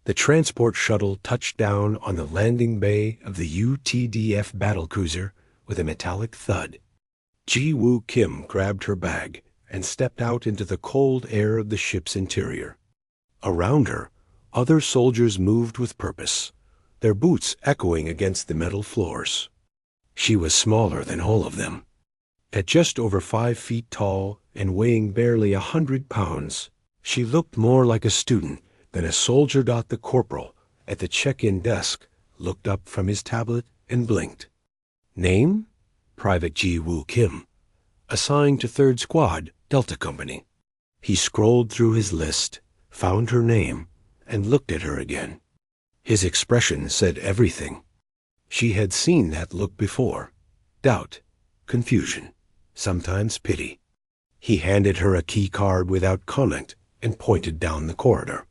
The transport shuttle touched down on the landing bay of the UTDF battlecruiser with a metallic thud. Ji-Woo Kim grabbed her bag and stepped out into the cold air of the ship's interior. Around her, other soldiers moved with purpose, their boots echoing against the metal floors. She was smaller than all of them. At just over 5 feet tall and weighing barely 100 pounds, she looked more like a student than a soldier. The corporal at the check-in desk looked up from his tablet and blinked. Name? Private Ji-Woo Kim. Assigned to 3rd Squad, Delta Company. He scrolled through his list, found her name, and looked at her again. His expression said everything. She had seen that look before. Doubt, confusion, sometimes pity. He handed her a key card without comment and pointed down the corridor.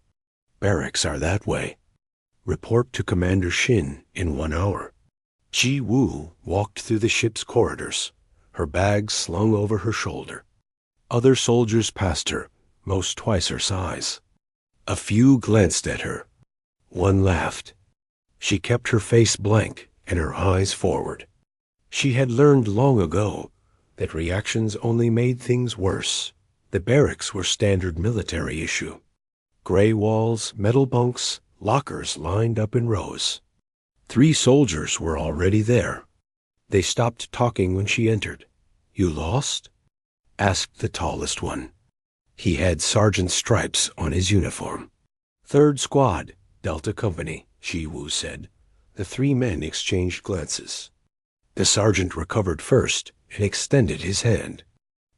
Barracks are that way. Report to Commander Shin in 1 hour. Ji-Woo walked through the ship's corridors, her bag slung over her shoulder. Other soldiers passed her, most twice her size. A few glanced at her. One laughed. She kept her face blank and her eyes forward. She had learned long ago that reactions only made things worse. The barracks were standard military issue. Gray walls, metal bunks, lockers lined up in rows. 3 soldiers were already there. They stopped talking when she entered. "You lost?" asked the tallest one. He had sergeant's stripes on his uniform. 3rd Squad, Delta Company, Ji-Woo said. The 3 men exchanged glances. The sergeant recovered first and extended his hand.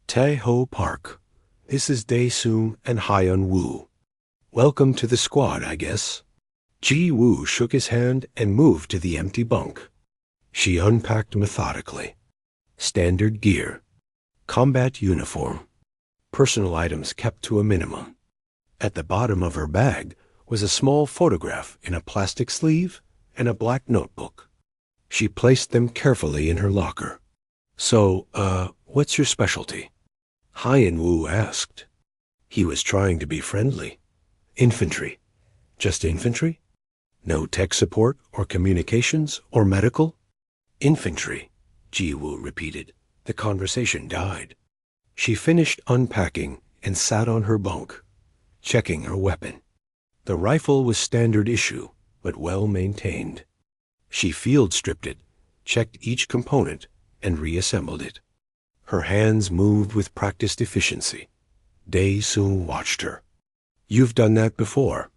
Tae-Ho Park. This is Dae-Soom and Hyun Woo. Welcome to the squad, I guess. Ji-Woo shook his hand and moved to the empty bunk. She unpacked methodically. Standard gear. Combat uniform. Personal items kept to a minimum. At the bottom of her bag was a small photograph in a plastic sleeve and a black notebook. She placed them carefully in her locker. So, what's your specialty? Hyun Woo asked. He was trying to be friendly. Infantry. Just infantry? No tech support or communications or medical? Infantry, Ji-Woo repeated. The conversation died. She finished unpacking and sat on her bunk, checking her weapon. The rifle was standard issue, but well maintained. She field stripped it, checked each component, and reassembled it. Her hands moved with practiced efficiency. Dae-Soom watched her. You've done that before?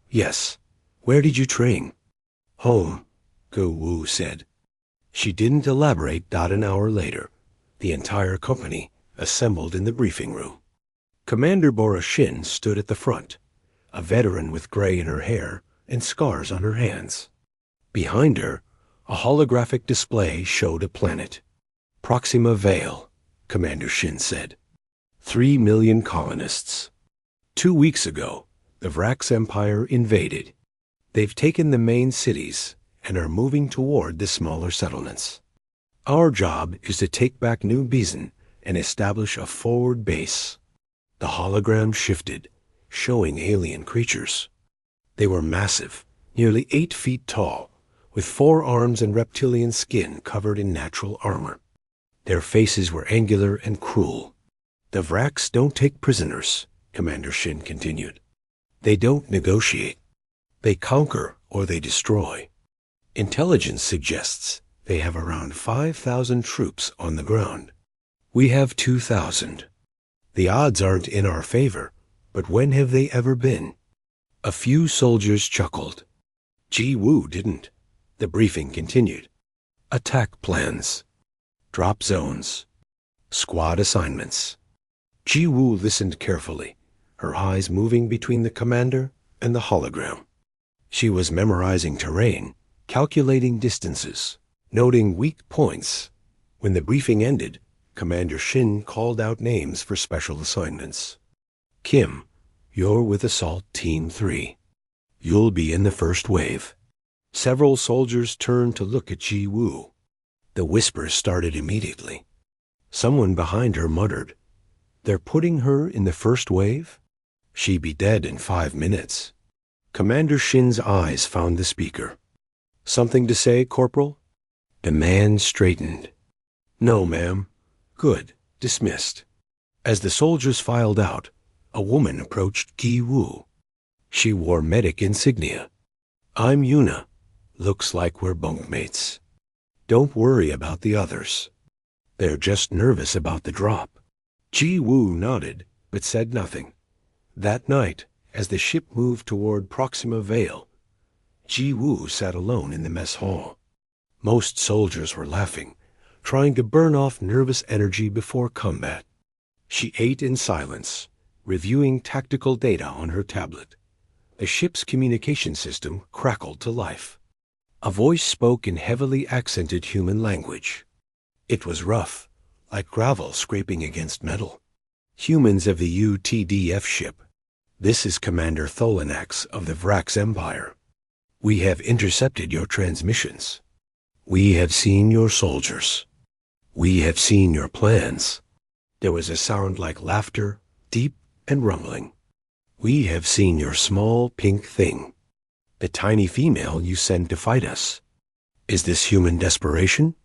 Yes. Where did you train? Home, Go-Woo said. She didn't elaborate. An hour later, the entire company assembled in the briefing room. Commander Bora Shin stood at the front, a veteran with gray in her hair and scars on her hands. Behind her, a holographic display showed a planet. Proxima Vale, Commander Shin said. 3 million colonists. 2 weeks ago, the Vrax Empire invaded. They've taken the main cities and are moving toward the smaller settlements. Our job is to take back New Bison and establish a forward base. The hologram shifted, showing alien creatures. They were massive, nearly 8 feet tall, with 4 arms and reptilian skin covered in natural armor. Their faces were angular and cruel. The Vrax don't take prisoners, Commander Shin continued. They don't negotiate. They conquer or they destroy. Intelligence suggests they have around 5,000 troops on the ground. We have 2,000. The odds aren't in our favor, but when have they ever been? A few soldiers chuckled. Ji-Woo didn't. The briefing continued. Attack plans. Drop zones. Squad assignments. Ji-Woo listened carefully, her eyes moving between the commander and the hologram. She was memorizing terrain, calculating distances, noting weak points. When the briefing ended, Commander Shin called out names for special assignments. Kim, you're with Assault Team 3. You'll be in the first wave. Several soldiers turned to look at Ji-Woo. The whispers started immediately. Someone behind her muttered, "They're putting her in the first wave? She'd be dead in 5 minutes." Commander Shin's eyes found the speaker. "Something to say, Corporal?" The man straightened. "No, ma'am." "Good. Dismissed." As the soldiers filed out, a woman approached Gi Wu. She wore medic insignia. "I'm Yuna. Looks like we're bunkmates. Don't worry about the others. They're just nervous about the drop." Ji Wu nodded, but said nothing. That night, as the ship moved toward Proxima Vale, Ji Wu sat alone in the mess hall. Most soldiers were laughing, trying to burn off nervous energy before combat. She ate in silence, reviewing tactical data on her tablet. The ship's communication system crackled to life. A voice spoke in heavily accented human language. It was rough, like gravel scraping against metal. "Humans of the UTDF ship, this is Commander Tholanax of the Vrax Empire. We have intercepted your transmissions. We have seen your soldiers. We have seen your plans." There was a sound like laughter, deep and rumbling. "We have seen your small pink thing, the tiny female you send to fight us. Is this human desperation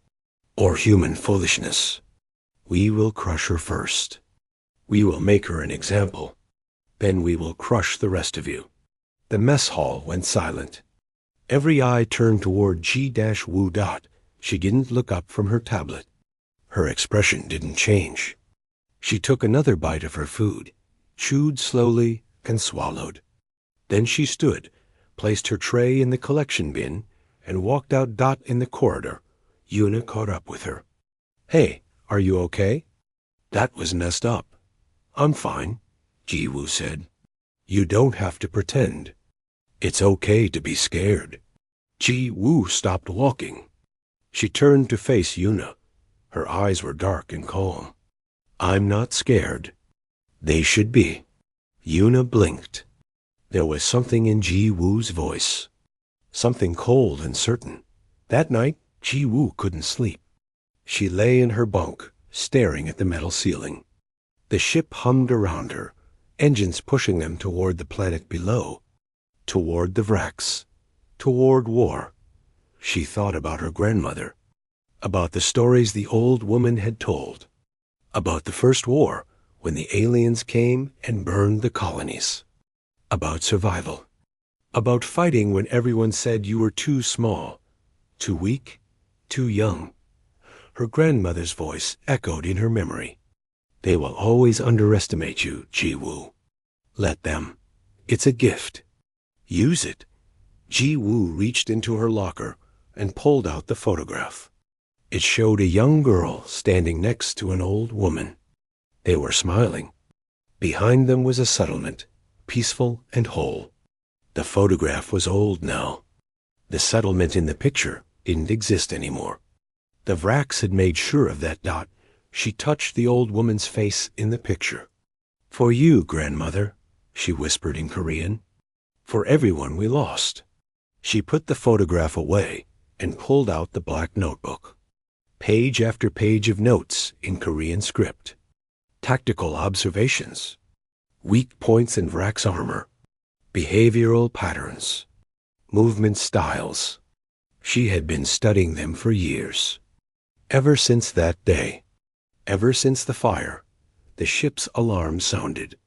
or human foolishness? We will crush her first. We will make her an example. Then we will crush the rest of you." The mess hall went silent. Every eye turned toward G-Wu. She didn't look up from her tablet. Her expression didn't change. She took another bite of her food, chewed slowly, and swallowed. Then she stood, placed her tray in the collection bin, and walked out. In the corridor, Yuna caught up with her. "Hey, are you okay?" "That was messed up." "I'm fine," Ji-Wu said. "You don't have to pretend. It's okay to be scared." Ji-Wu stopped walking. She turned to face Yuna. Her eyes were dark and calm. "I'm not scared. They should be." Yuna blinked. There was something in Ji-Wu's voice. Something cold and certain. That night, Ji-Wu couldn't sleep. She lay in her bunk, staring at the metal ceiling. The ship hummed around her, engines pushing them toward the planet below, toward the Vrax, toward war. She thought about her grandmother, about the stories the old woman had told, about the first war when the aliens came and burned the colonies, about survival, about fighting when everyone said you were too small, too weak, too young. Her grandmother's voice echoed in her memory. "They will always underestimate you, Ji-Wu. Let them. It's a gift. Use it." Ji-Wu reached into her locker and pulled out the photograph. It showed a young girl standing next to an old woman. They were smiling. Behind them was a settlement, peaceful and whole. The photograph was old now. The settlement in the picture didn't exist anymore. The Vrax had made sure of that. She touched the old woman's face in the picture. "For you, grandmother," she whispered in Korean. "For everyone we lost." She put the photograph away and pulled out the black notebook. Page after page of notes in Korean script. Tactical observations. Weak points in Vrax armor. Behavioral patterns. Movement styles. She had been studying them for years. Ever since that day, ever since the fire, the ship's alarm sounded.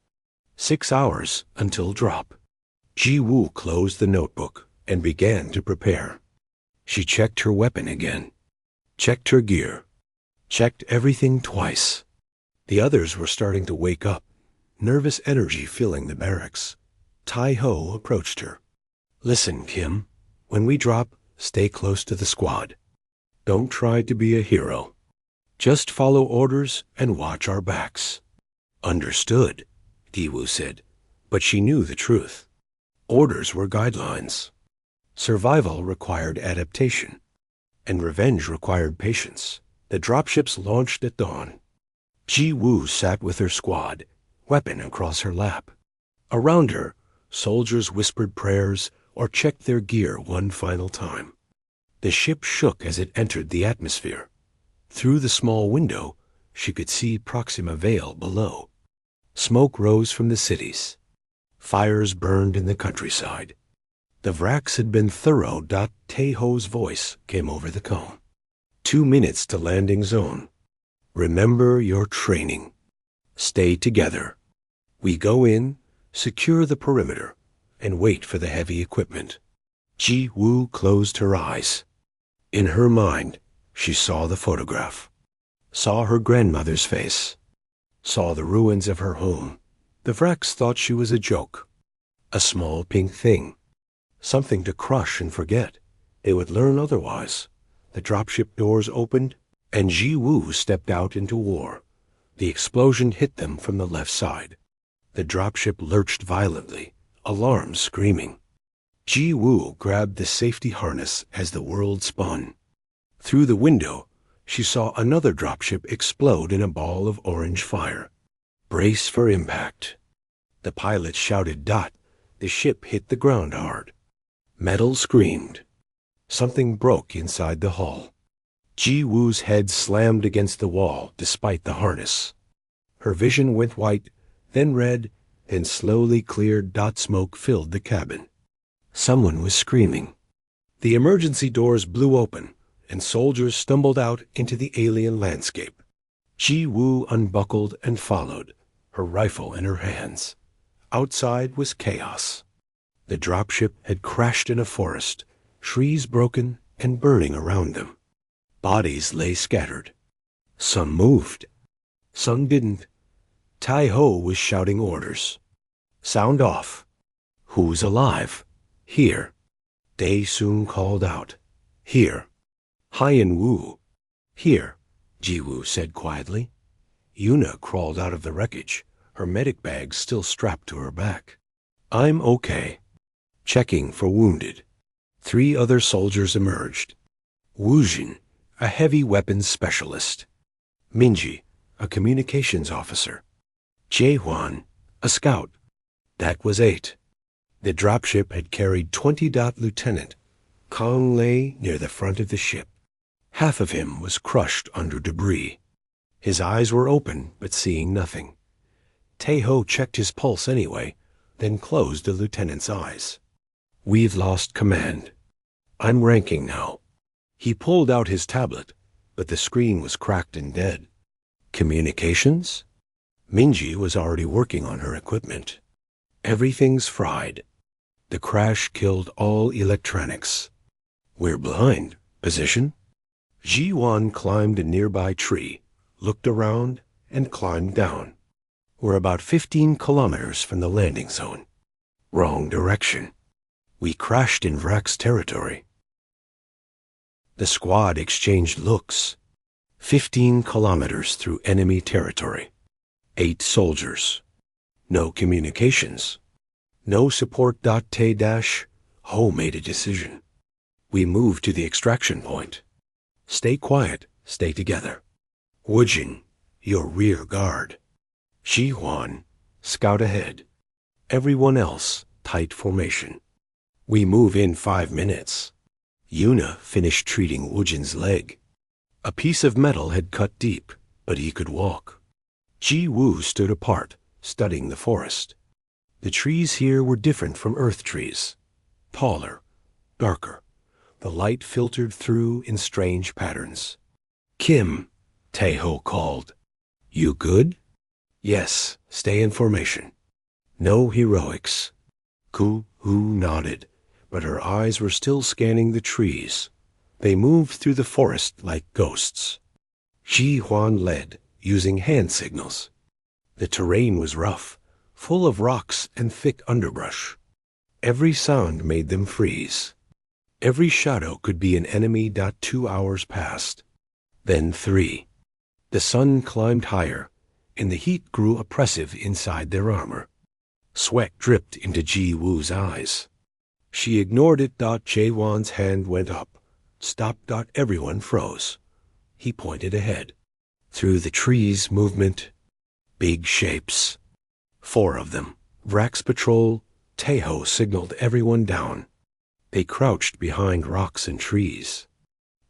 6 hours until drop. Ji-Wu closed the notebook and began to prepare. She checked her weapon again, checked her gear, checked everything twice. The others were starting to wake up, nervous energy filling the barracks. Tai-Ho approached her. "Listen, Kim, when we drop, stay close to the squad. Don't try to be a hero. Just follow orders and watch our backs." "Understood," Gi-Wu said, but she knew the truth. Orders were guidelines. Survival required adaptation, and revenge required patience. The dropships launched at dawn. Ji-Wu sat with her squad, weapon across her lap. Around her, soldiers whispered prayers or checked their gear one final time. The ship shook as it entered the atmosphere. Through the small window, she could see Proxima Vale below. Smoke rose from the cities. Fires burned in the countryside. The vracks had been thorough. Taeho's voice came over the comb. 2 minutes to landing zone. Remember your training. Stay together. We go in, secure the perimeter, and wait for the heavy equipment. Ji-woo closed her eyes. In her mind, she saw the photograph, saw her grandmother's face, saw the ruins of her home. The vracks thought she was a joke, a small pink thing, something to crush and forget. They would learn otherwise. The dropship doors opened, and Ji-woo stepped out into war. The explosion hit them from the left side. The dropship lurched violently, alarms screaming. Ji-woo grabbed the safety harness as the world spun. Through the window, she saw another dropship explode in a ball of orange fire. Brace for impact. The pilot shouted. The ship hit the ground hard. Metal screamed. Something broke inside the hull. Ji-woo's head slammed against the wall despite the harness. Her vision went white, then red, then slowly cleared. Smoke filled the cabin. Someone was screaming. The emergency doors blew open, and soldiers stumbled out into the alien landscape. Ji-woo unbuckled and followed, her rifle in her hands. Outside was chaos. The dropship had crashed in a forest, trees broken and burning around them. Bodies lay scattered. Some moved. Some didn't. Taeho was shouting orders. Sound off. Who's alive? Here. Dae soon called out. Here. Hyun-woo. Here, Ji-woo said quietly. Yuna crawled out of the wreckage, her medic bag still strapped to her back. I'm okay. Checking for wounded. 3 other soldiers emerged. Woojin, a heavy weapons specialist. Minji, a communications officer. Jae-hwan, a scout. That was 8. The dropship had carried 20. Lieutenant Kong lay near the front of the ship. Half of him was crushed under debris. His eyes were open, but seeing nothing. Taeho checked his pulse anyway, then closed the lieutenant's eyes. We've lost command. I'm ranking now. He pulled out his tablet, but the screen was cracked and dead. Communications? Minji was already working on her equipment. Everything's fried. The crash killed all electronics. We're blind. Position? Ji-won climbed a nearby tree, looked around, and climbed down. We're about 15 kilometers from the landing zone. Wrong direction. We crashed in Vrak's territory. The squad exchanged looks. 15 kilometers through enemy territory. 8 soldiers. No communications. No support. Ho made a decision. We moved to the extraction point. Stay quiet, stay together. Woojin, your rear guard. Ji-hwan, scout ahead. Everyone else, tight formation. We move in 5 minutes. Yuna finished treating Woojin's leg. A piece of metal had cut deep, but he could walk. Ji-woo stood apart, studying the forest. The trees here were different from Earth trees. Taller, darker. The light filtered through in strange patterns. Kim, Taeho called. You good? Yes, stay in formation. No heroics. Ku-hoo nodded, but her eyes were still scanning the trees. They moved through the forest like ghosts. Ji-hwan led, using hand signals. The terrain was rough, full of rocks and thick underbrush. Every sound made them freeze. Every shadow could be an enemy. 2 hours passed. Then 3. The sun climbed higher, and the heat grew oppressive inside their armor. Sweat dripped into Ji-woo's eyes. She ignored it. Jae-won's hand went up. Stop. Everyone froze. He pointed ahead. Through the trees, movement. Big shapes. 4 of them. Vrak's patrol. Taeho signaled everyone down. They crouched behind rocks and trees.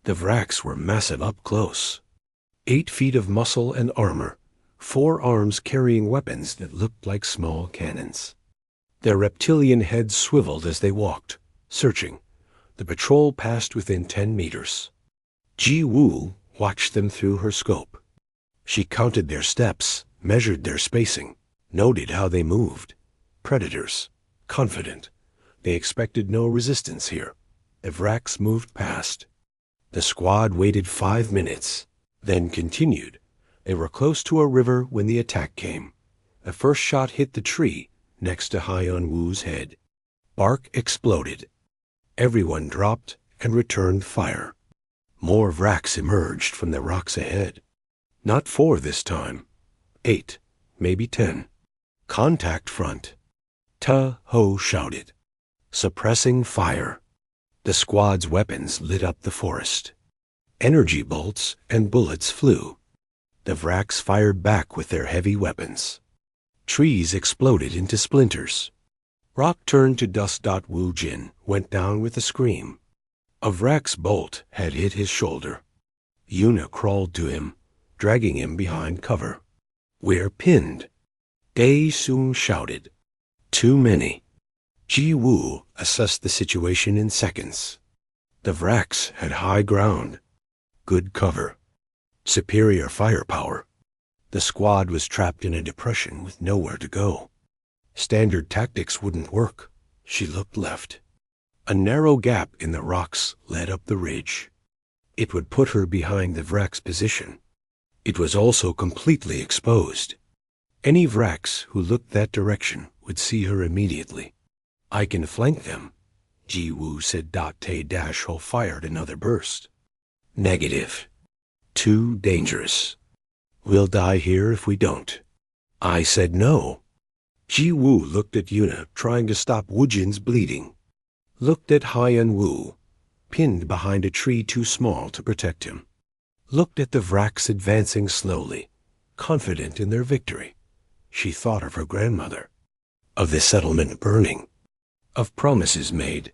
The Vraks were massive up close. 8 feet of muscle and armor, 4 arms carrying weapons that looked like small cannons. Their reptilian heads swiveled as they walked, Searching, the patrol passed within 10 meters. Ji Woo watched them through her scope. She counted their steps, measured their spacing, noted how they moved. Predators, confident. They expected no resistance here. The Vrax moved past. The squad waited 5 minutes, then continued. They were close to a river when the attack came. The first shot hit the tree next to Hyun Woo's head. Bark exploded. Everyone dropped and returned fire. More Vrax emerged from the rocks ahead. Not 4 this time. 8, maybe 10. Contact front. Ta-ho shouted, suppressing fire. The squad's weapons lit up the forest. Energy bolts and bullets flew. The Vrax fired back with their heavy weapons. Trees exploded into splinters. Rock turned to dust. Woo Jin went down with a scream. A Vrax bolt had hit his shoulder. Yuna crawled to him, dragging him behind cover. "We're pinned," Dae Soon shouted. "Too many." Ji Woo assessed the situation in seconds. The Vrax had high ground, good cover, superior firepower. The squad was trapped in a depression with nowhere to go. Standard tactics wouldn't work. She looked left. A narrow gap in the rocks led up the ridge. It would put her behind the Vrax position. It was also completely exposed. Any Vrax who looked that direction would see her immediately. "I can flank them," Ji Woo said. Tae-ho fired another burst. "Negative. Too dangerous. We'll die here if we don't." I said no. Ji Woo looked at Yuna, trying to stop Woojin's bleeding. Looked at Hyun Woo, pinned behind a tree too small to protect him. Looked at the Vrax advancing slowly, confident in their victory. She thought of her grandmother, of the settlement burning, of promises made.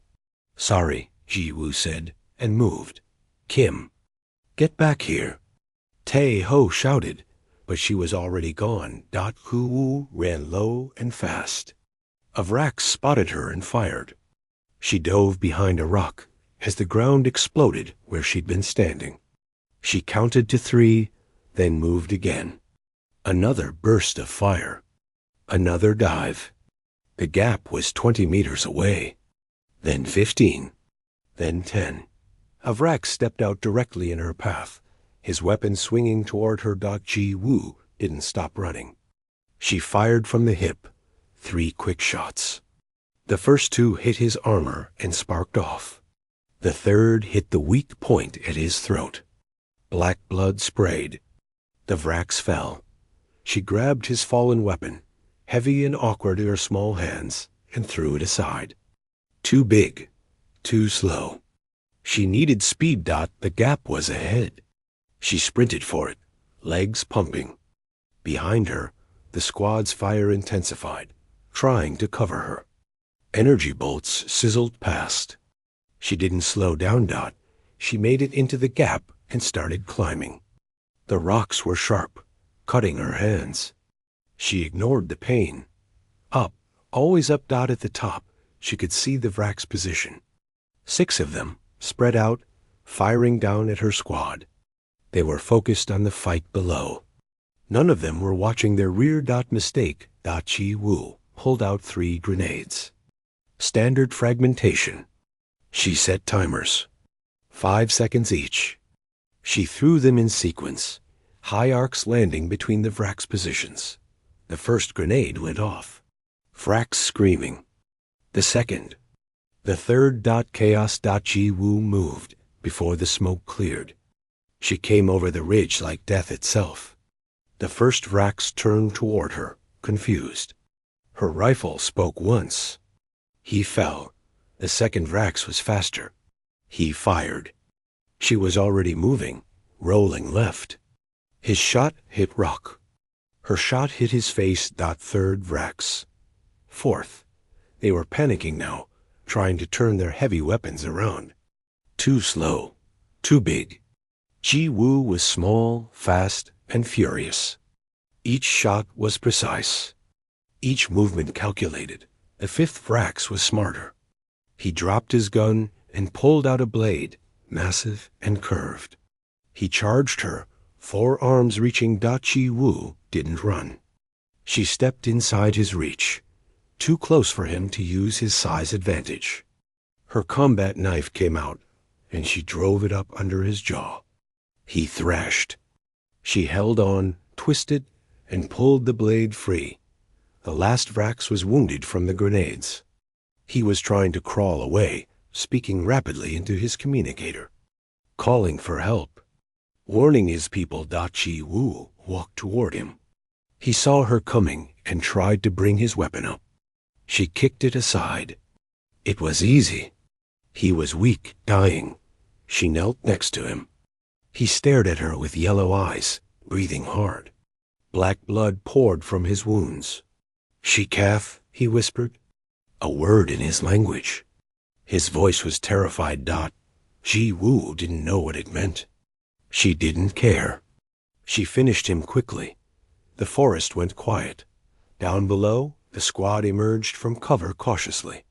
"Sorry," Ji Woo said, and moved. "Kim, get back here." Tae-ho shouted, but she was already gone. Hu Woo ran low and fast. A Vrax spotted her and fired. She dove behind a rock as the ground exploded where she'd been standing. She counted to 3, then moved again. Another burst of fire. Another dive. The gap was 20 meters away. Then 15. Then 10. A Vrax stepped out directly in her path, his weapon swinging toward her. Ji Woo didn't stop running. She fired from the hip, 3 quick shots. The first 2 hit his armor and sparked off. The third hit the weak point at his throat. Black blood sprayed. The Vrax fell. She grabbed his fallen weapon, heavy and awkward in her small hands, and threw it aside. Too big, too slow. She needed speed. The gap was ahead. She sprinted for it, legs pumping. Behind her, the squad's fire intensified, trying to cover her. Energy bolts sizzled past. She didn't slow down. She made it into the gap and started climbing. The rocks were sharp, cutting her hands. She ignored the pain. Up, always up. At the top, she could see the Vrax position. 6 of them, spread out, firing down at her squad. They were focused on the fight below. None of them were watching their rear. Mistake. Ji Woo pulled out 3 grenades. Standard fragmentation. She set timers. 5 seconds each. She threw them in sequence, high arcs landing between the Vrax positions. The first grenade went off. Vrax screaming. The second. The third. Chaos. Ji Woo moved before the smoke cleared. She came over the ridge like death itself. The first Vrax turned toward her, confused. Her rifle spoke once. He fell. The second Vrax was faster. He fired. She was already moving, rolling left. His shot hit rock. Her shot hit his face. Third Vrax. Fourth. They were panicking now, trying to turn their heavy weapons around. Too slow. Too big. Ji Woo was small, fast, and furious. Each shot was precise. Each movement calculated. The 5th Vrax was smarter. He dropped his gun and pulled out a blade, massive and curved. He charged her, 4 arms reaching Chi Wu didn't run. She stepped inside his reach, too close for him to use his size advantage. Her combat knife came out, and she drove it up under his jaw. He thrashed. She held on, twisted, and pulled the blade free. The last Vrax was wounded from the grenades. He was trying to crawl away, speaking rapidly into his communicator, calling for help. Warning his people, Chi Wu walked toward him. He saw her coming and tried to bring his weapon up. She kicked it aside. It was easy. He was weak, dying. She knelt next to him. He stared at her with yellow eyes, breathing hard. Black blood poured from his wounds. "She-calf," he whispered. A word in his language. His voice was terrified. Ji Wu didn't know what it meant. She didn't care. She finished him quickly. The forest went quiet. Down below, the squad emerged from cover cautiously.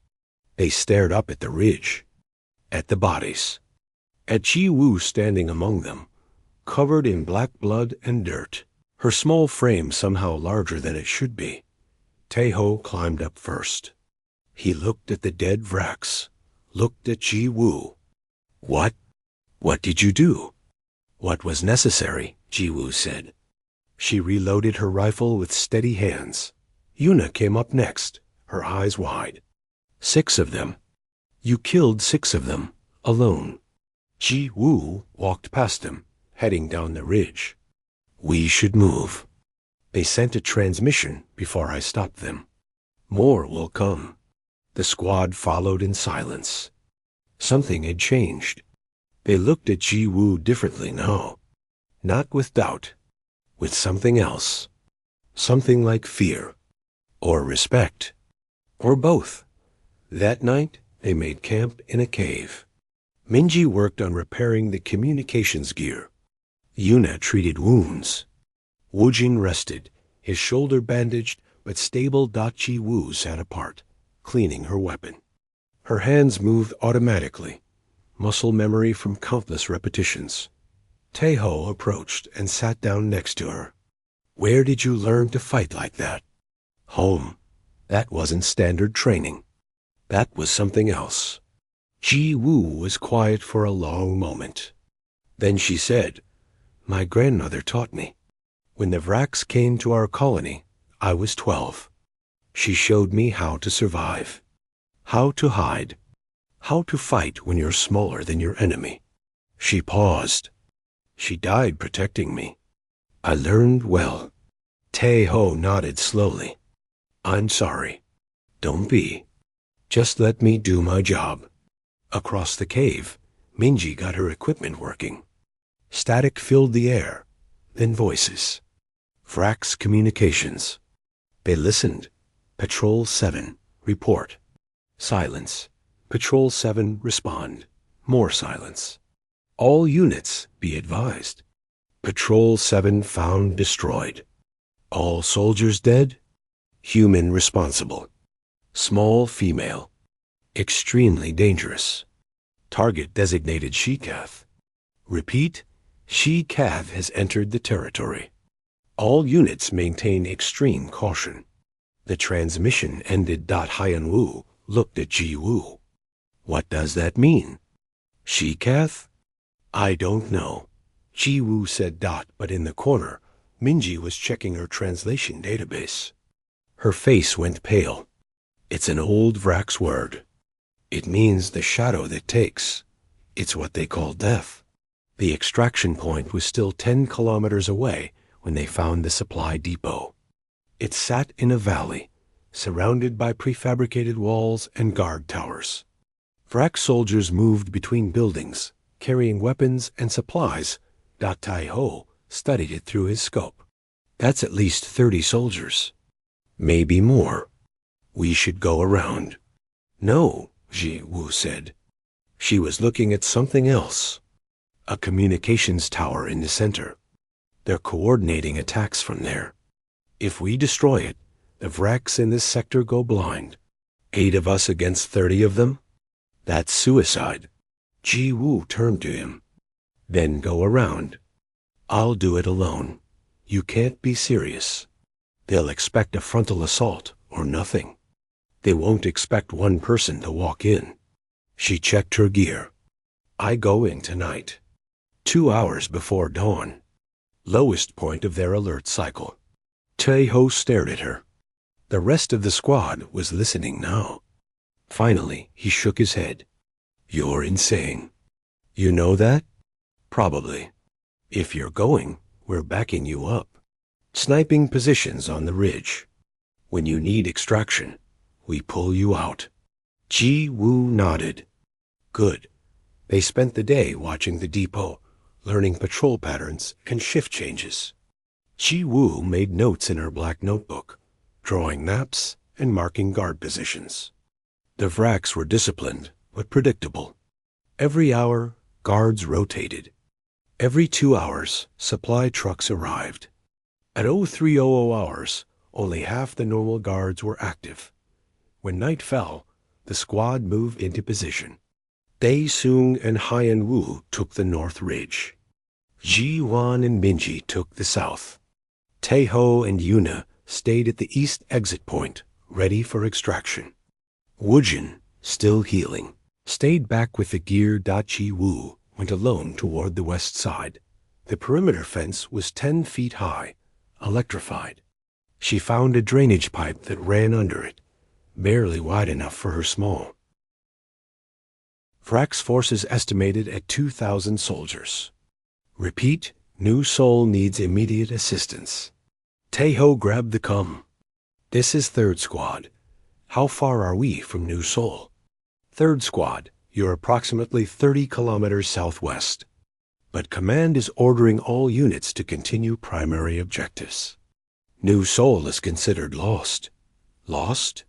They stared up at the ridge, at the bodies, at Ji Wu standing among them, covered in black blood and dirt, her small frame somehow larger than it should be. Taeho climbed up first. He looked at the dead Vrax, looked at Ji Wu. What did you do?" "What was necessary," Ji Wu said. She reloaded her rifle with steady hands. Yuna came up next, her eyes wide. 6 of them. You killed 6 of them, alone." Ji Wu walked past him, heading down the ridge. "We should move. They sent a transmission before I stopped them. More will come." The squad followed in silence. Something had changed. They looked at Ji Wu differently now. Not with doubt, with something else. Something like fear, or respect, or both. That night, they made camp in a cave. Minji worked on repairing the communications gear. Yuna treated wounds. Wujin rested, his shoulder bandaged, but stable. Chi Wu sat apart, cleaning her weapon. Her hands moved automatically, muscle memory from countless repetitions. Taeho approached and sat down next to her. "Where did you learn to fight like that?" "Home. That wasn't standard training. That was something else." Ji Wu was quiet for a long moment. Then she said, "My grandmother taught me. When the Vrax came to our colony, I was 12. She showed me how to survive, how to hide, how to fight when you're smaller than your enemy." She paused. "She died protecting me. I learned well." Taeho nodded slowly. "I'm sorry. Don't be. Just let me do my job." Across the cave, Minji got her equipment working. Static filled the air, then voices. Vrax communications. They listened. Patrol 7, report. Silence. Patrol 7, respond. More silence. All units, be advised. Patrol 7 found destroyed. All soldiers dead. Human responsible. Small female. Extremely dangerous. Target designated She-Calf. Repeat, She-Calf has entered the territory. All units maintain extreme caution. The transmission ended. Hyan Wu looked at Ji Wu. "What does that mean?" "She-Calf?" "I don't know." Ji Wu said. But in the corner, Minji was checking her translation database. Her face went pale. "It's an old Vrax word. It means the shadow that takes. It's what they call death." The extraction point was still 10 kilometers away when they found the supply depot. It sat in a valley, surrounded by prefabricated walls and guard towers. Vrax soldiers moved between buildings, carrying weapons and supplies. Taeho studied it through his scope. "That's at least 30 soldiers. Maybe more. We should go around." "No," Ji Wu said. She was looking at something else. A communications tower in the center. They're coordinating attacks from there. If we destroy it, the Vrax in this sector go blind. 8 of us against 30 of them? That's suicide. Ji Woo turned to him. Then go around. I'll do it alone. You can't be serious. They'll expect a frontal assault or nothing. They won't expect one person to walk in. She checked her gear. I go in tonight. 2 hours before dawn. Lowest point of their alert cycle. Tae-ho stared at her. The rest of the squad was listening now. Finally, he shook his head. You're insane. You know that? Probably. If you're going, we're backing you up. Sniping positions on the ridge. When you need extraction, we pull you out. Ji Woo nodded. Good. They spent the day watching the depot, learning patrol patterns and shift changes. Ji Woo made notes in her black notebook, drawing maps and marking guard positions. The Vraks were disciplined, but predictable. Every hour, guards rotated. Every 2 hours, supply trucks arrived. At 0300 hours, only half the normal guards were active. When night fell, the squad moved into position. Dae-sung and Hyeon-woo took the north ridge. Ji-won and Minji took the south. Tae-ho and Yuna stayed at the east exit point, ready for extraction. Woojin, still healing, stayed back with the gear. Ji-woo went alone toward the west side. The perimeter fence was 10 feet high, electrified. She found a drainage pipe that ran under it, barely wide enough for her small. Vrak's forces estimated at 2,000 soldiers. Repeat, New Seoul needs immediate assistance. Tae-ho grabbed the comm. This is 3rd Squad. How far are we from New Seoul? 3rd Squad, you're approximately 30 kilometers southwest. But Command is ordering all units to continue primary objectives. New Seoul is considered lost. Lost?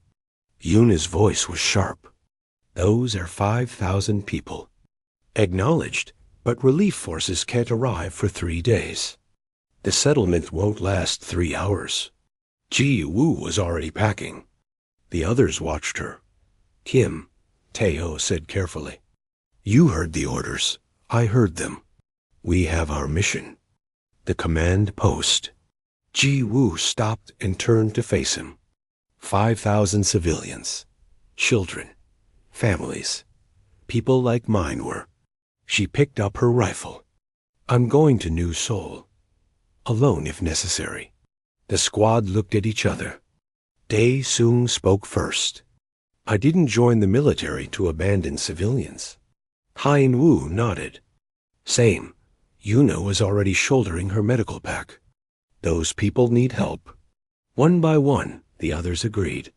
Yuna's voice was sharp. Those are 5,000 people. Acknowledged, but relief forces can't arrive for 3 days. The settlement won't last 3 hours. Ji Woo was already packing. The others watched her. Kim, Tae-ho said carefully. You heard the orders. I heard them. We have our mission. The command post. Ji Woo stopped and turned to face him. 5,000 civilians. Children. Families. People like mine were. She picked up her rifle. I'm going to New Seoul. Alone if necessary. The squad looked at each other. Dae-sung spoke first. I didn't join the military to abandon civilians. Hyeon-woo nodded. Same. Yuna was already shouldering her medical pack. Those people need help. One by one, the others agreed.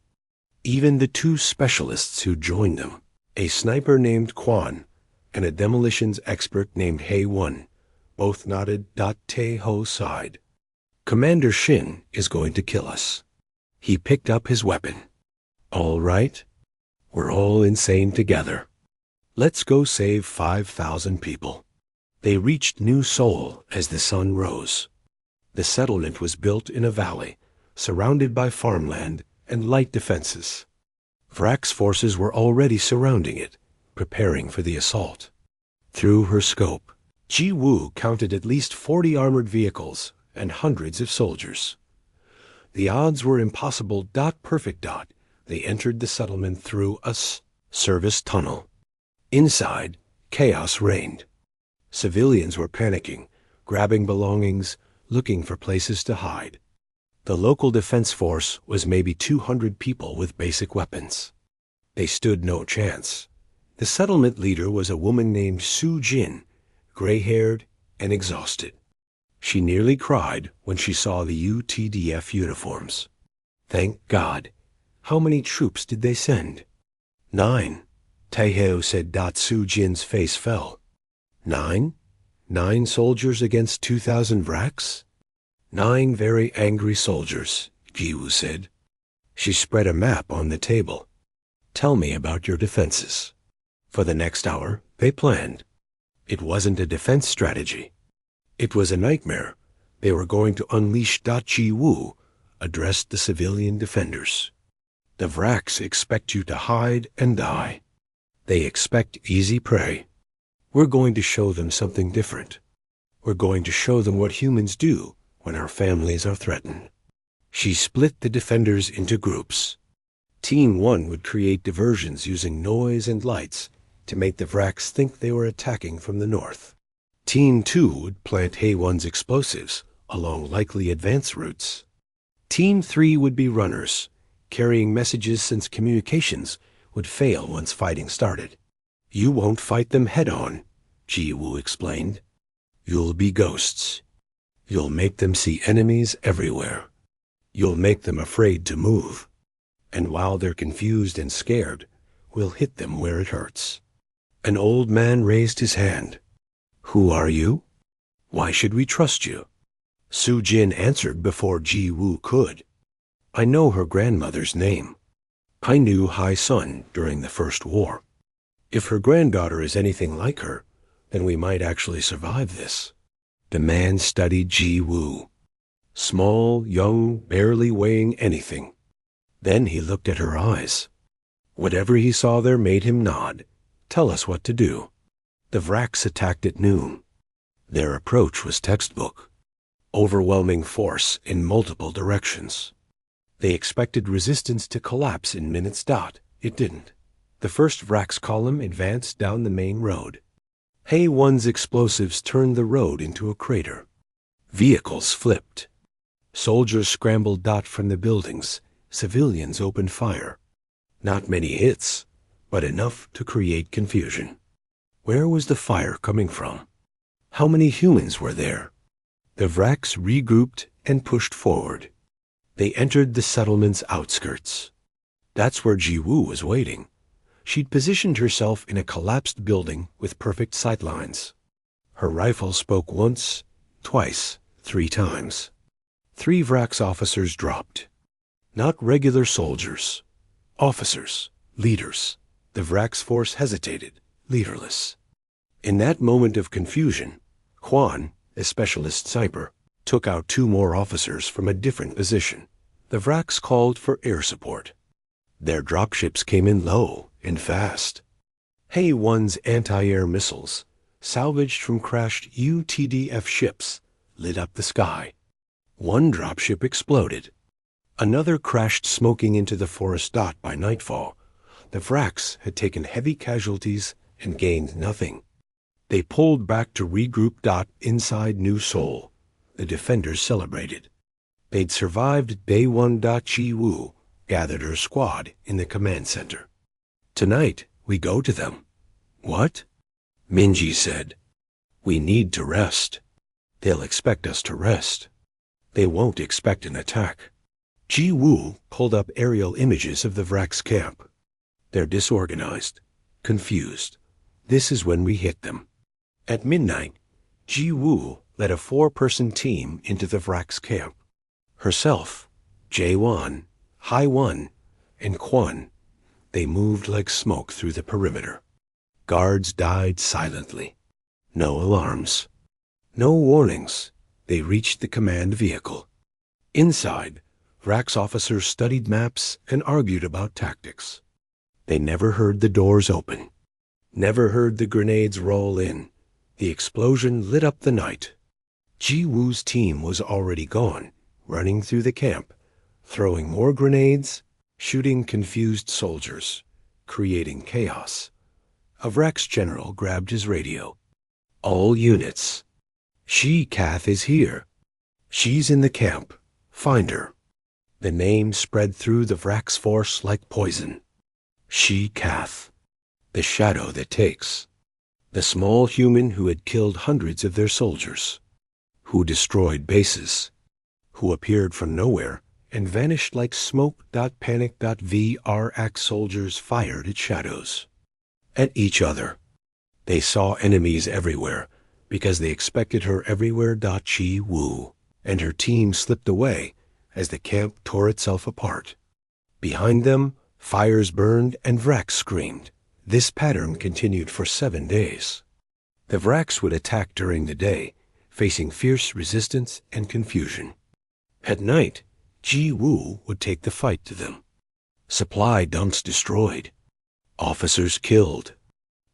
Even the 2 specialists who joined them, a sniper named Kwan and a demolitions expert named Hae-won, both nodded. Tae-ho sighed. Commander Shin is going to kill us. He picked up his weapon. All right? We're all insane together. Let's go save 5,000 people. They reached New Seoul as the sun rose. The settlement was built in a valley, surrounded by farmland and light defenses. Vrak's forces were already surrounding it, preparing for the assault. Through her scope, Ji Woo counted at least 40 armored vehicles and hundreds of soldiers. The odds were impossible. Perfect. They entered the settlement through a service tunnel. Inside, chaos reigned. Civilians were panicking, grabbing belongings, looking for places to hide. The local defense force was maybe 200 people with basic weapons. They stood no chance. The settlement leader was a woman named Soo Jin, gray-haired and exhausted. She nearly cried when she saw the UTDF uniforms. Thank God. How many troops did they send? 9. Tae-ho said. Soo Jin's face fell. 9? 9 soldiers against 2,000 Vraks? 9 very angry soldiers, Ji Woo said. She spread a map on the table. Tell me about your defenses. For the next hour, they planned. It wasn't a defense strategy. It was a nightmare. They were going to unleash. Ji Woo addressed the civilian defenders. The Vraks expect you to hide and die. They expect easy prey. We're going to show them something different. We're going to show them what humans do when our families are threatened. She split the defenders into groups. Team 1 would create diversions using noise and lights to make the Vraks think they were attacking from the north. Team 2 would plant HFY's explosives along likely advance routes. Team 3 would be runners, carrying messages since communications would fail once fighting started. You won't fight them head-on, Ji-Woo explained. You'll be ghosts. You'll make them see enemies everywhere. You'll make them afraid to move. And while they're confused and scared, we'll hit them where it hurts. An old man raised his hand. Who are you? Why should we trust you? Su-Jin answered before Ji-Woo could. I know her grandmother's name. I knew Hai-Sun during the First War. If her granddaughter is anything like her, then we might actually survive this. The man studied Ji-Woo. Small, young, barely weighing anything. Then he looked at her eyes. Whatever he saw there made him nod. Tell us what to do. The Vraks attacked at noon. Their approach was textbook. Overwhelming force in multiple directions. They expected resistance to collapse in minutes dot. It didn't. The first Vraks column advanced down the main road. HFY's explosives turned the road into a crater. Vehicles flipped. Soldiers scrambled dot from the buildings. Civilians opened fire. Not many hits, but enough to create confusion. Where was the fire coming from? How many humans were there? The Vraks regrouped and pushed forward. They entered the settlement's outskirts. That's where Ji-Woo was waiting. She'd positioned herself in a collapsed building with perfect sightlines. Her rifle spoke once, twice, 3 times. 3 Vraks officers dropped. Not regular soldiers. Officers, leaders. The Vraks force hesitated, leaderless. In that moment of confusion, Kwan, a specialist sniper, took out 2 more officers from a different position. The Vraks called for air support. Their dropships came in low and fast. HFY's anti-air missiles, salvaged from crashed UTDF ships, lit up the sky. 1 dropship exploded. Another crashed smoking into the forest dot by nightfall. The Vraks had taken heavy casualties and gained nothing. They pulled back to regroup dot inside New Seoul. The defenders celebrated. They'd survived day 1. Ji-Woo gathered her squad in the command center. Tonight, we go to them. What? Minji said. We need to rest. They'll expect us to rest. They won't expect an attack. Ji-Woo pulled up aerial images of the Vraks camp. They're disorganized, confused. This is when we hit them. At midnight, Ji-Woo led a 4-person team into the Vraks camp. Herself, Jae-won, Hai-won, and Kwan. They moved like smoke through the perimeter. Guards died silently. No alarms. No warnings. They reached the command vehicle. Inside, Vraks officers studied maps and argued about tactics. They never heard the doors open. Never heard the grenades roll in. The explosion lit up the night. Ji-Woo's team was already gone, running through the camp, throwing more grenades, shooting confused soldiers, creating chaos. A Vraks general grabbed his radio. All units. She-Kath is here. She's in the camp. Find her. The name spread through the Vraks force like poison. She-Kath. The shadow that takes. The small human who had killed hundreds of their soldiers. Who destroyed bases. Who appeared from nowhere and vanished like smoke. Panic. Vraks soldiers fired at shadows. At each other. They saw enemies everywhere because they expected her everywhere. Ji-Woo and her team slipped away as the camp tore itself apart. Behind them, fires burned and Vraks screamed. This pattern continued for 7 days. The Vraks would attack during the day, facing fierce resistance and confusion. At night, Ji-Woo would take the fight to them. Supply dumps destroyed. Officers killed,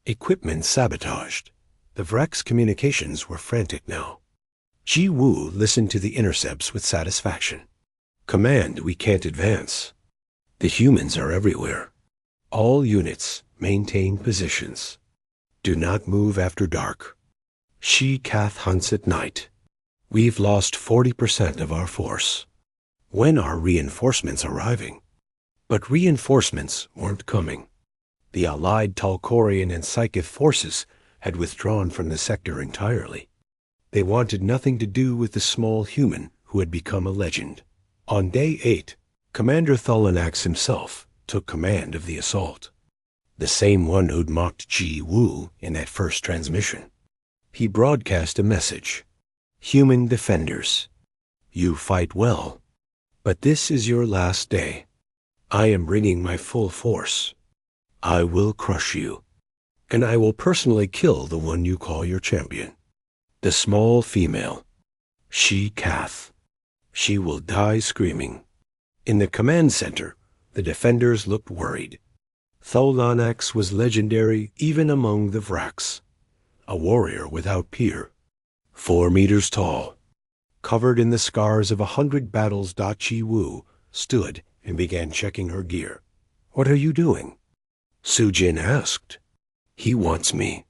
Equipment sabotaged. The Vrek's communications were frantic now. Ji Woo listened to the intercepts with satisfaction. Command, we can't advance. The humans are everywhere. All units maintain positions. Do not move after dark. She Kath hunts at night. We've lost 40% of our force. When are reinforcements arriving? But reinforcements weren't coming. The allied Talkorian and Psychic forces had withdrawn from the sector entirely. They wanted nothing to do with the small human who had become a legend. On day 8, Commander Tholanax himself took command of the assault. The same one who'd mocked Ji Woo in that first transmission. He broadcast a message. Human defenders, you fight well, but this is your last day. I am bringing my full force. I will crush you, and I will personally kill the one you call your champion. The small female, She Kath. She will die screaming. In the command center, the defenders looked worried. Tholanax was legendary even among the Vraks. A warrior without peer. 4 meters tall. Covered in the scars of 100 battles, Ji Woo stood and began checking her gear. What are you doing? Sujin asked. He wants me.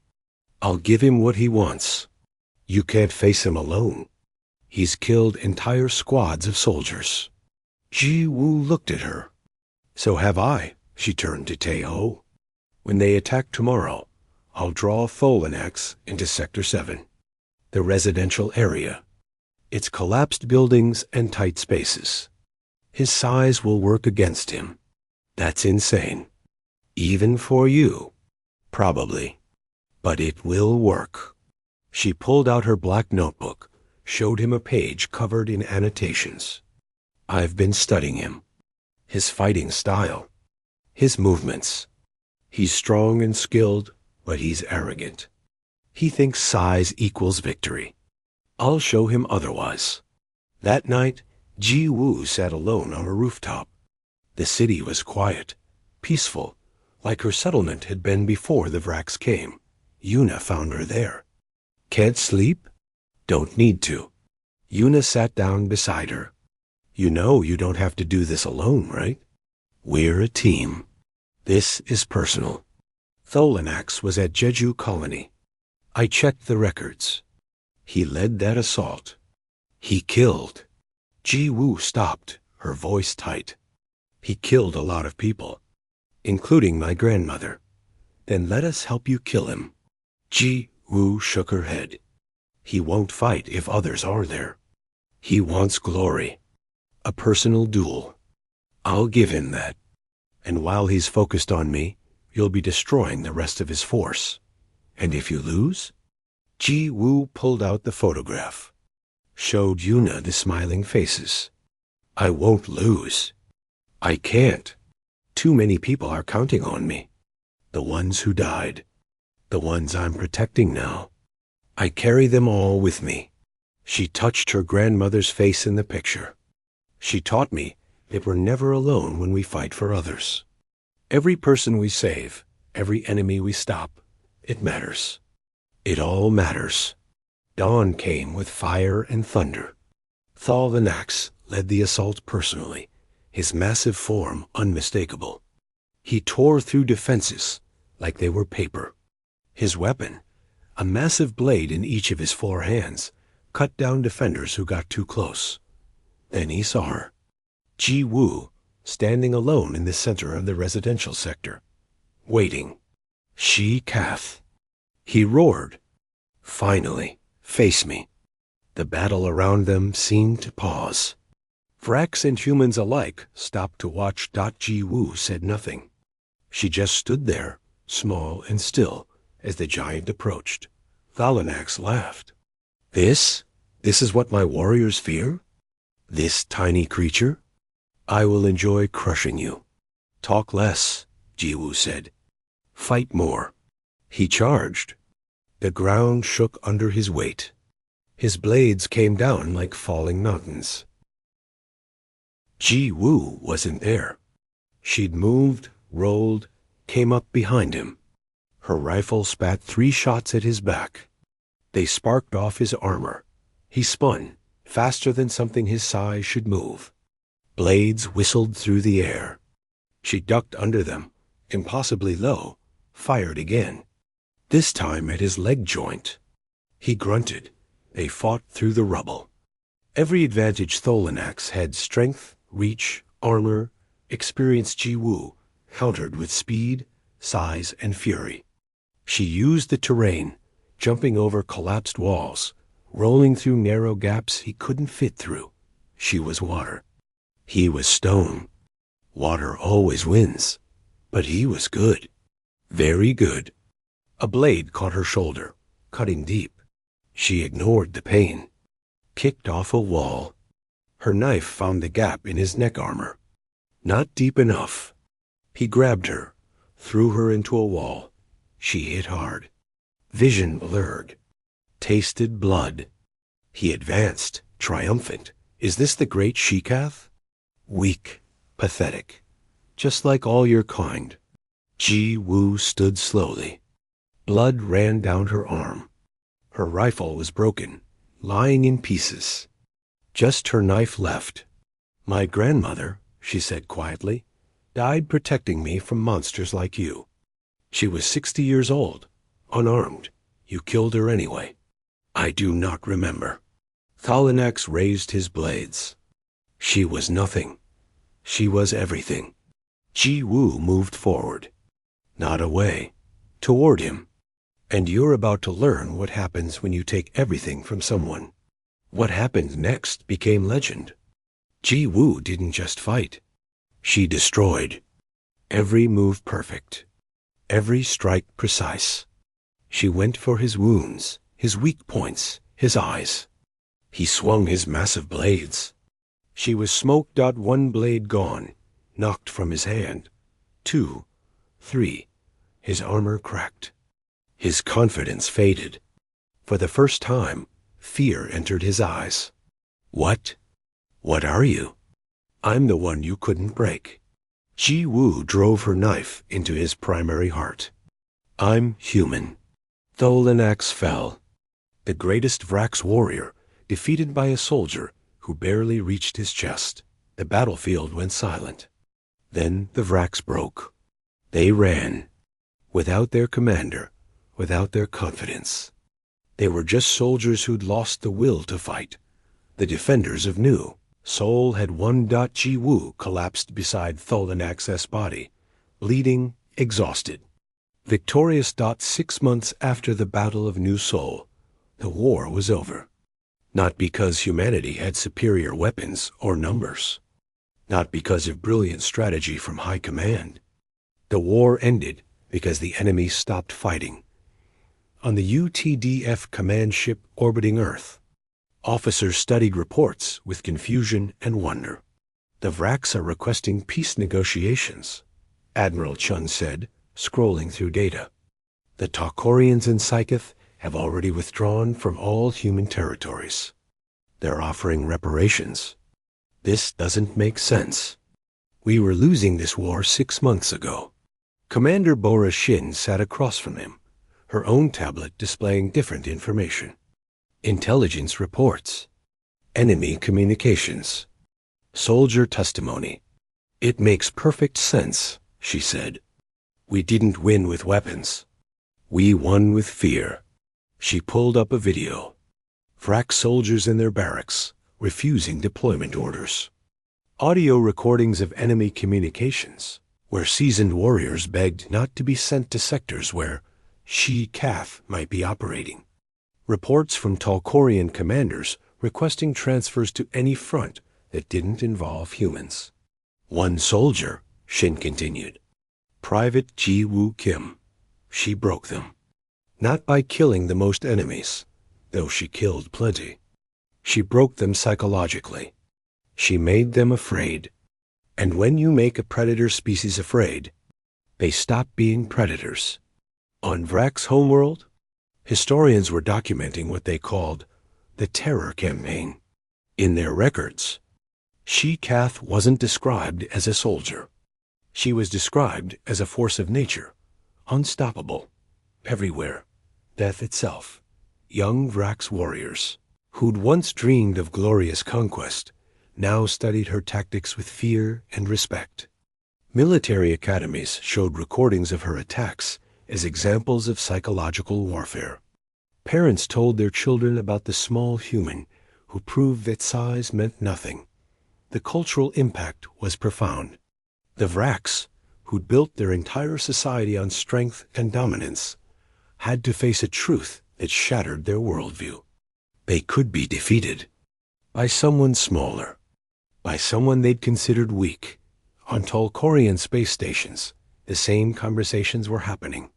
I'll give him what he wants. You can't face him alone. He's killed entire squads of soldiers. Ji Woo looked at her. So have I, she turned to Taeho. When they attack tomorrow, I'll draw Tholanax into Sector 7, the residential area. Its collapsed buildings and tight spaces. His size will work against him. That's insane. Even for you. Probably. But it will work. She pulled out her black notebook, showed him a page covered in annotations. I've been studying him. His fighting style. His movements. He's strong and skilled, but he's arrogant. He thinks size equals victory. I'll show him otherwise. That night, Ji Woo sat alone on a rooftop. The city was quiet, peaceful, like her settlement had been before the Vraks came. Yuna found her there. Can't sleep? Don't need to. Yuna sat down beside her. You know you don't have to do this alone, right? We're a team. This is personal. Tholanax was at Jeju Colony. I checked the records. He led that assault. He killed. Ji Woo stopped, her voice tight. He killed a lot of people, including my grandmother. Then let us help you kill him. Ji Woo shook her head. He won't fight if others are there. He wants glory. A personal duel. I'll give him that. And while he's focused on me, you'll be destroying the rest of his force. And if you lose? Ji Woo pulled out the photograph. Showed Yuna the smiling faces. I won't lose. I can't. Too many people are counting on me. The ones who died. The ones I'm protecting now. I carry them all with me. She touched her grandmother's face in the picture. She taught me that we're never alone when we fight for others. Every person we save, every enemy we stop, it matters. It all matters. Dawn came with fire and thunder. Tholanax led the assault personally, his massive form unmistakable. He tore through defenses like they were paper. His weapon, a massive blade in each of his 4 hands, cut down defenders who got too close. Then he saw her. Ji Woo, standing alone in the center of the residential sector. Waiting. She Kath. He roared. Finally, face me. The battle around them seemed to pause. Vraks and humans alike stopped to watch. Ji Woo said nothing. She just stood there, small and still, as the giant approached. Tholanax laughed. This is what my warriors fear? This tiny creature? I will enjoy crushing you. Talk less, Ji Woo said. Fight more. He charged. The ground shook under his weight. His blades came down like falling mountains. Ji Woo wasn't there. She'd moved, rolled, came up behind him. Her rifle spat 3 shots at his back. They sparked off his armor. He spun, faster than something his size should move. Blades whistled through the air. She ducked under them, impossibly low, fired again. This time at his leg joint. He grunted. They fought through the rubble. Every advantage Tholanax had: strength, reach, armor, experienced Ji-Woo, countered with speed, size, and fury. She used the terrain, jumping over collapsed walls, rolling through narrow gaps he couldn't fit through. She was water. He was stone. Water always wins. But he was good. Very good. A blade caught her shoulder, cutting deep. She ignored the pain. Kicked off a wall. Her knife found the gap in his neck armor. Not deep enough. He grabbed her, threw her into a wall. She hit hard. Vision blurred. Tasted blood. He advanced, triumphant. Is this the great Shikath? Weak, pathetic. Just like all your kind. Ji-Woo stood slowly. Blood ran down her arm. Her rifle was broken, lying in pieces. Just her knife left. My grandmother, she said quietly, died protecting me from monsters like you. She was 60 years old, unarmed. You killed her anyway. I do not remember. Tholanax raised his blades. She was nothing. She was everything. Ji-Woo moved forward. Not away. Toward him. And you're about to learn what happens when you take everything from someone. What happened next became legend. Ji-Woo didn't just fight. She destroyed. Every move perfect. Every strike precise. She went for his wounds, his weak points, his eyes. He swung his massive blades. She was smoked out, 1 blade gone, knocked from his hand. 2, 3. His armor cracked. His confidence faded. For the first time, fear entered his eyes. What? What are you? I'm the one you couldn't break. Ji-Woo drove her knife into his primary heart. I'm human. Tholanax fell. The greatest Vrax warrior, defeated by a soldier who barely reached his chest. The battlefield went silent. Then the Vrax broke. They ran. Without their commander, without their confidence. They were just soldiers who'd lost the will to fight. The defenders of Nu. Soul had won. Ji-Woo collapsed beside Tholanax's body, bleeding, exhausted. Victorious. 6 months after the Battle of New Seoul, the war was over. Not because humanity had superior weapons or numbers. Not because of brilliant strategy from high command. The war ended because the enemy stopped fighting. On the UTDF command ship orbiting Earth, officers studied reports with confusion and wonder. The Vrax are requesting peace negotiations, Admiral Chun said, scrolling through data. The Talkorians and Psycheth have already withdrawn from all human territories. They're offering reparations. This doesn't make sense. We were losing this war 6 months ago. Commander Bora Shin sat across from him, her own tablet displaying different information. Intelligence reports. Enemy communications. Soldier testimony. It makes perfect sense, she said. We didn't win with weapons. We won with fear. She pulled up a video. Vrax soldiers in their barracks, refusing deployment orders. Audio recordings of enemy communications, where seasoned warriors begged not to be sent to sectors where Shikath might be operating. Reports from Talkorian commanders requesting transfers to any front that didn't involve humans. One soldier, Shin continued. Private Ji-Woo Kim. She broke them. Not by killing the most enemies, though she killed plenty. She broke them psychologically. She made them afraid. And when you make a predator species afraid, they stop being predators. On Vrax's homeworld, historians were documenting what they called the Terror Campaign. In their records, Shikath wasn't described as a soldier. She was described as a force of nature, unstoppable, everywhere. Death itself. Young Vrax warriors, who'd once dreamed of glorious conquest, now studied her tactics with fear and respect. Military academies showed recordings of her attacks as examples of psychological warfare. Parents told their children about the small human who proved that size meant nothing. The cultural impact was profound. The Vrax, who'd built their entire society on strength and dominance, had to face a truth that shattered their worldview. They could be defeated by someone smaller, by someone they'd considered weak. On Tolkorian space stations, the same conversations were happening.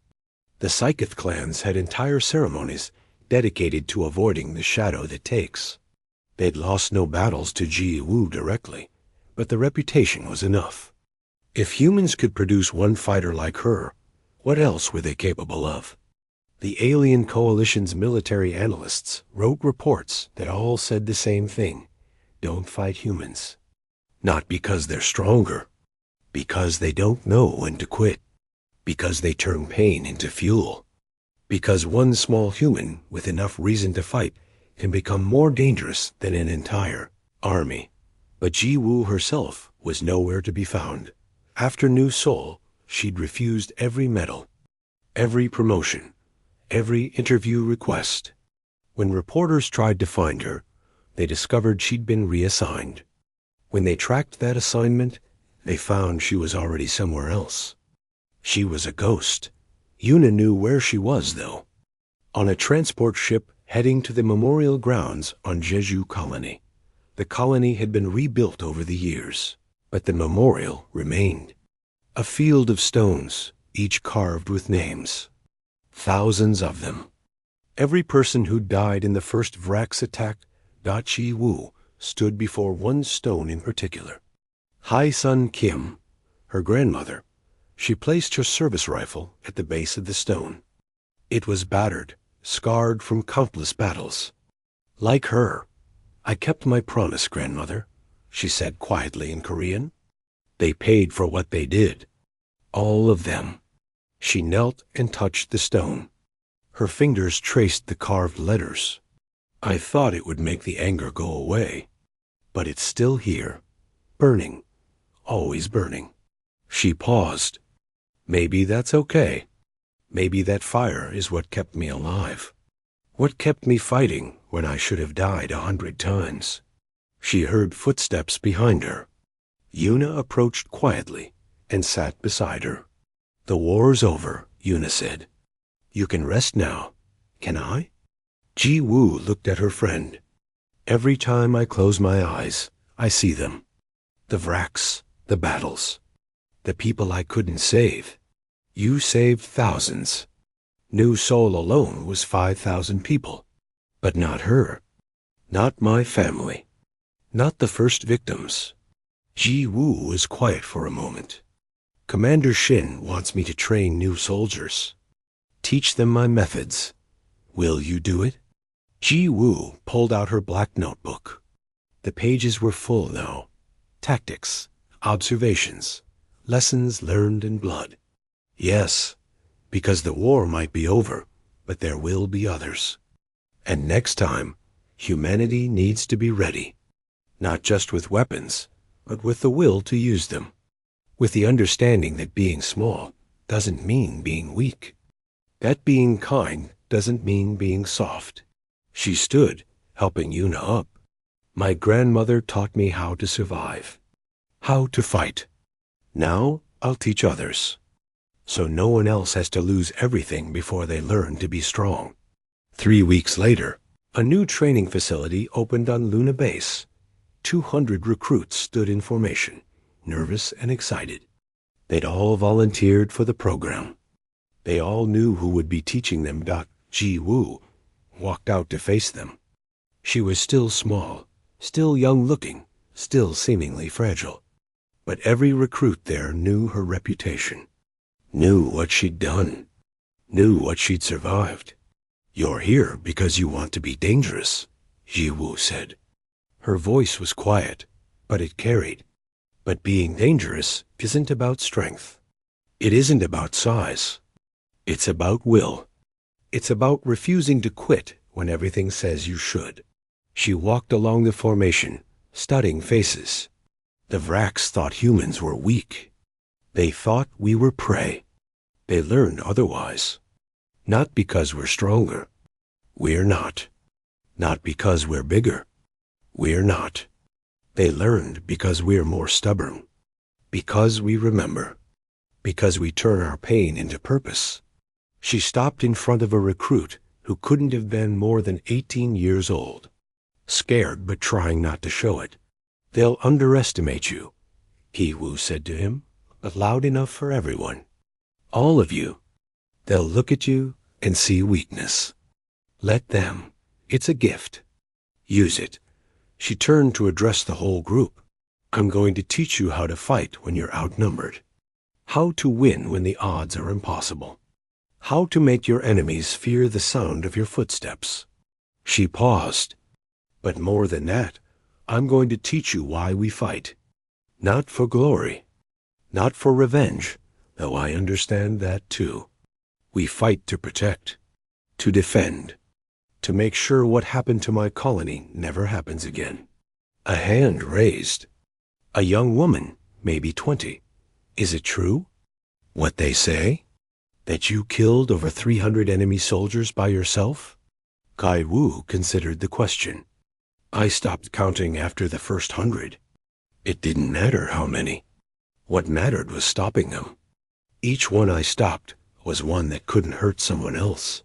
The Psychith clans had entire ceremonies dedicated to avoiding the shadow that takes. They'd lost no battles to Ji Wu directly, but the reputation was enough. If humans could produce one fighter like her, what else were they capable of? The Alien Coalition's military analysts wrote reports that all said the same thing: don't fight humans. Not because they're stronger, because they don't know when to quit, because they turn pain into fuel, because one small human with enough reason to fight can become more dangerous than an entire army. But Ji Wu herself was nowhere to be found. After New Seoul, she'd refused every medal, every promotion, every interview request. When reporters tried to find her, they discovered she'd been reassigned. When they tracked that assignment, they found she was already somewhere else. She was a ghost. Yuna knew where she was, though. On a transport ship heading to the memorial grounds on Jeju Colony. The colony had been rebuilt over the years, but the memorial remained. A field of stones, each carved with names. Thousands of them. Every person who died in the first Vrax attack, Ji Wu, stood before one stone in particular. Hai-sun Kim, her grandmother, she placed her service rifle at the base of the stone. It was battered, scarred from countless battles. Like her, I kept my promise, grandmother, she said quietly in Korean. They paid for what they did. All of them. She knelt and touched the stone. Her fingers traced the carved letters. I thought it would make the anger go away, but it's still here, burning, always burning. She paused. Maybe that's okay. Maybe that fire is what kept me alive. What kept me fighting when I should have died 100 times. She heard footsteps behind her. Yuna approached quietly and sat beside her. The war's over, Yuna said. You can rest now. Can I? Ji Wu looked at her friend. Every time I close my eyes, I see them. The Vrax, the battles, the people I couldn't save. You saved thousands. New Seoul alone was 5,000 people. But not her. Not my family. Not the first victims. Ji Wu was quiet for a moment. Commander Shin wants me to train new soldiers. Teach them my methods. Will you do it? Ji Wu pulled out her black notebook. The pages were full now. Tactics, observations, lessons learned in blood. Yes, because the war might be over, but there will be others. And next time, humanity needs to be ready. Not just with weapons, but with the will to use them. With the understanding that being small doesn't mean being weak. That being kind doesn't mean being soft. She stood, helping Yuna up. My grandmother taught me how to survive, how to fight. Now I'll teach others, so no one else has to lose everything before they learn to be strong. 3 weeks later, a new training facility opened on Luna Base. 200 recruits stood in formation, nervous and excited. They'd all volunteered for the program. They all knew who would be teaching them. Ji Wu walked out to face them. She was still small, still young-looking, still seemingly fragile. But every recruit there knew her reputation, knew what she'd done, knew what she'd survived. You're here because you want to be dangerous, Ji Wu said. Her voice was quiet, but it carried. But being dangerous isn't about strength. It isn't about size. It's about will. It's about refusing to quit when everything says you should. She walked along the formation, studying faces. The Vraks thought humans were weak. They thought we were prey. They learned otherwise. Not because we're stronger. We're not. Not because we're bigger. We're not. They learned because we're more stubborn. Because we remember. Because we turn our pain into purpose. She stopped in front of a recruit who couldn't have been more than 18 years old. Scared but trying not to show it. They'll underestimate you, He-Woo said to him, but loud enough for everyone. All of you. They'll look at you and see weakness. Let them. It's a gift. Use it. She turned to address the whole group. I'm going to teach you how to fight when you're outnumbered. How to win when the odds are impossible. How to make your enemies fear the sound of your footsteps. She paused. But more than that, I'm going to teach you why we fight. Not for glory. Not for revenge, though I understand that too. We fight to protect. To defend. To make sure what happened to my colony never happens again. A hand raised. A young woman, maybe 20. Is it true? What they say? That you killed over 300 enemy soldiers by yourself? Kai-Wu considered the question. I stopped counting after the first 100. It didn't matter how many. What mattered was stopping them. Each one I stopped was one that couldn't hurt someone else.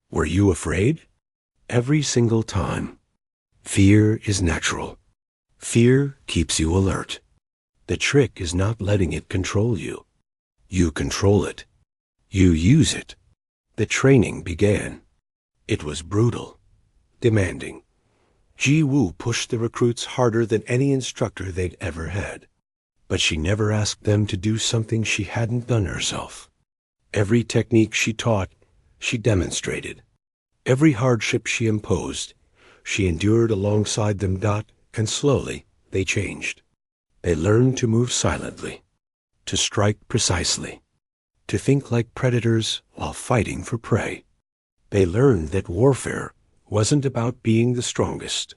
Were you afraid? Every single time. Fear is natural. Fear keeps you alert. The trick is not letting it control you. You control it. You use it. The training began. It was brutal, demanding. Ji-Woo pushed the recruits harder than any instructor they'd ever had. But she never asked them to do something she hadn't done herself. Every technique she taught, she demonstrated. Every hardship she imposed, she endured alongside them. And slowly, they changed. They learned to move silently, to strike precisely, to think like predators while fighting for prey. They learned that warfare wasn't about being the strongest.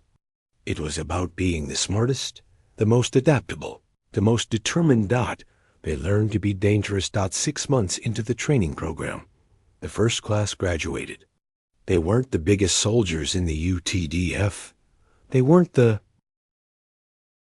It was about being the smartest, the most adaptable, the most determined. They learned to be dangerous. 6 months into the training program, the first class graduated. They weren't the biggest soldiers in the UTDF. They weren't the